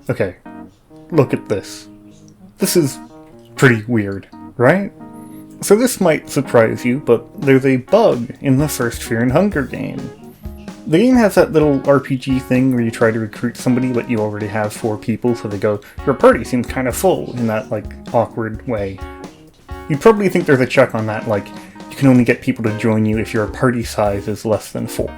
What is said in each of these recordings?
Okay, look at this. This is pretty weird, right? So this might surprise you, but there's a bug in the first Fear and Hunger game. The game has that little RPG thing where you try to recruit somebody, but you already have 4 people, so they go, your party seems kind of full, in that, awkward way. You'd probably think there's a check on that, you can only get people to join you if your party size is less than 4.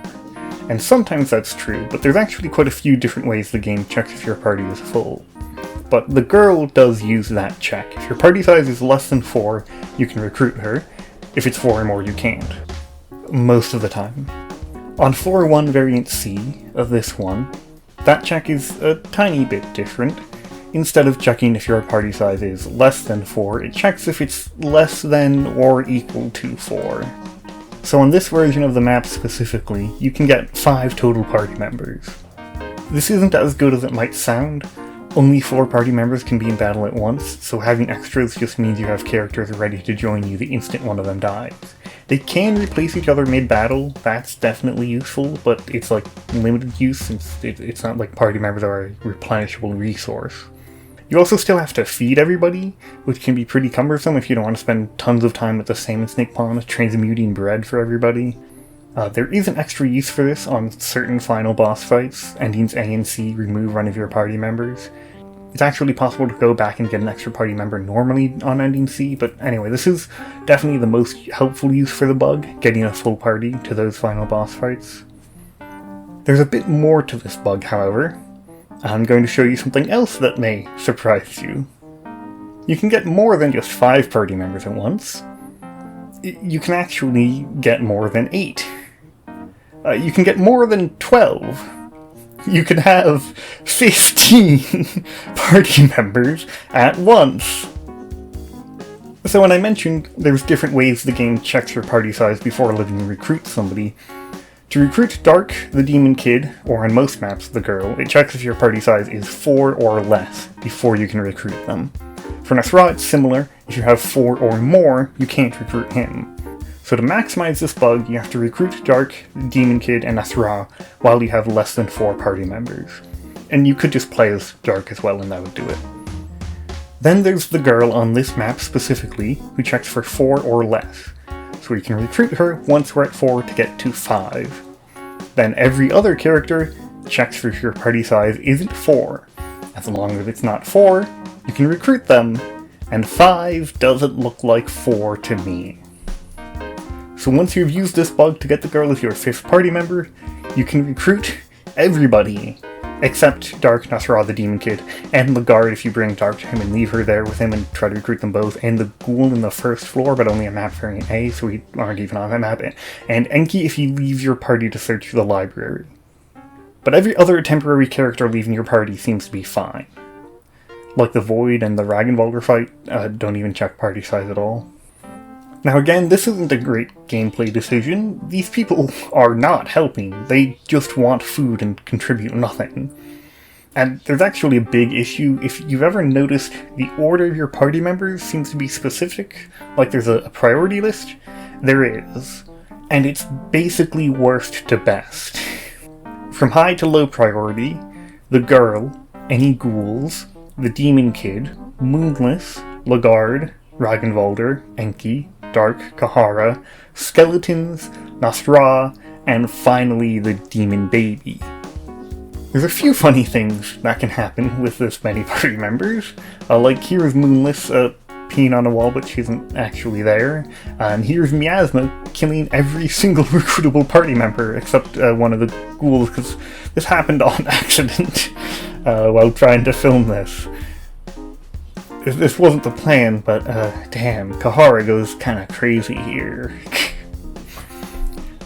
And sometimes that's true, but there's actually quite a few different ways the game checks if your party is full. But the girl does use that check. If your party size is less than 4, you can recruit her. If it's 4 or more, you can't. Most of the time. On Floor 1 Variant C of this one, that check is a tiny bit different. Instead of checking if your party size is less than 4, it checks if it's less than or equal to 4. So on this version of the map specifically, you can get 5 total party members. This isn't as good as it might sound. Only 4 party members can be in battle at once, so having extras just means you have characters ready to join you the instant one of them dies. They can replace each other mid-battle, that's definitely useful, but it's limited use since it's not like party members are a replenishable resource. You also still have to feed everybody, which can be pretty cumbersome if you don't want to spend tons of time at the Salmon Snake Pond transmuting bread for everybody. There is an extra use for this on certain final boss fights. Endings A and C remove one of your party members. It's actually possible to go back and get an extra party member normally on Ending C, but anyway, this is definitely the most helpful use for the bug, getting a full party to those final boss fights. There's a bit more to this bug, however. I'm going to show you something else that may surprise you. You can get more than just 5 party members at once. You can actually get more than 8. You can get more than 12. You can have 15 party members at once. So when I mentioned there's different ways the game checks your party size before letting you recruit somebody, to recruit Dark, the Demon Kid, or on most maps, the girl, it checks if your party size is 4 or less before you can recruit them. For Nasra, it's similar. If you have 4 or more, you can't recruit him. So to maximize this bug, you have to recruit Dark, the Demon Kid, and Nasra while you have less than 4 party members. And you could just play as Dark as well, and that would do it. Then there's the girl on this map specifically, who checks for 4 or less. So we can recruit her once we're at 4 to get to 5. Then every other character checks for if your party size isn't 4. As long as it's not 4, you can recruit them, and 5 doesn't look like 4 to me. So once you've used this bug to get the girl as your 5th party member, you can recruit everybody, except Dark, Nasra, the Demon Kid, and the guard if you bring Dark to him and leave her there with him and try to recruit them both, and the ghoul in the first floor, but only a map variant A, so we aren't even on that map, and Enki if you leave your party to search the library. But every other temporary character leaving your party seems to be fine. Like the Void and the Ragnvalder fight don't even check party size at all. Now again, this isn't a great gameplay decision. These people are not helping, they just want food and contribute nothing. And there's actually a big issue. If you've ever noticed, the order of your party members seems to be specific, like there's a priority list. There is. And it's basically worst to best. From high to low priority, the girl, any ghouls, the Demon Kid, Moonless, Lagarde, Ragnvalder, Enki, Dark, Kahara, Skeletons, Nasra, and finally the Demon Baby. There's a few funny things that can happen with this many party members. Like here's Moonless peeing on a wall, but she isn't actually there. And here's Miasma killing every single recruitable party member except one of the ghouls, because this happened on accident while trying to film this. This wasn't the plan, but damn, Kahara goes kinda crazy here.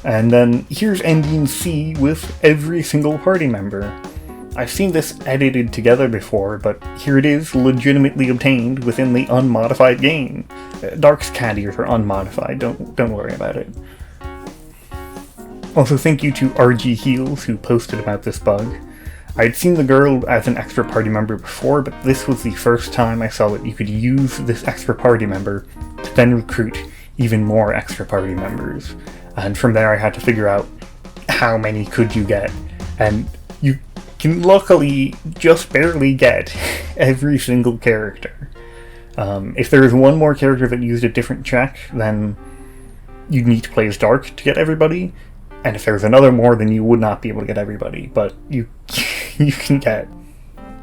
And then here's Ending C with every single party member. I've seen this edited together before, but here it is, legitimately obtained within the unmodified game. Dark's cat ears are unmodified, don't worry about it. Also thank you to RG Heals who posted about this bug. I'd seen the girl as an extra party member before, but this was the first time I saw that you could use this extra party member to then recruit even more extra party members. And from there I had to figure out how many could you get. And you can luckily just barely get every single character. If there is one more character that used a different check, then you'd need to play as Dark to get everybody, and if there's another more, then you would not be able to get everybody. But you can get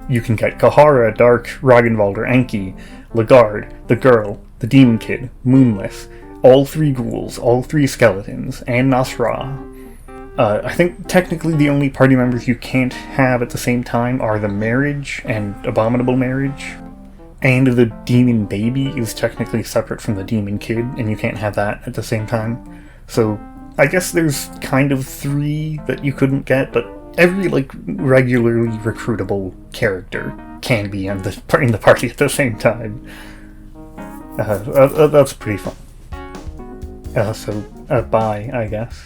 Kahara, Dark, Ragnvaldr, Enki, Lagarde, the Girl, the Demon Kid, Moonless, all 3 ghouls, all 3 skeletons, and Nasra. I think technically the only party members you can't have at the same time are the Marriage and Abominable Marriage. And the Demon Baby is technically separate from the Demon Kid, and you can't have that at the same time. So I guess there's kind of 3 that you couldn't get, but every regularly recruitable character can be in the party at the same time. That's pretty fun. Bye, I guess.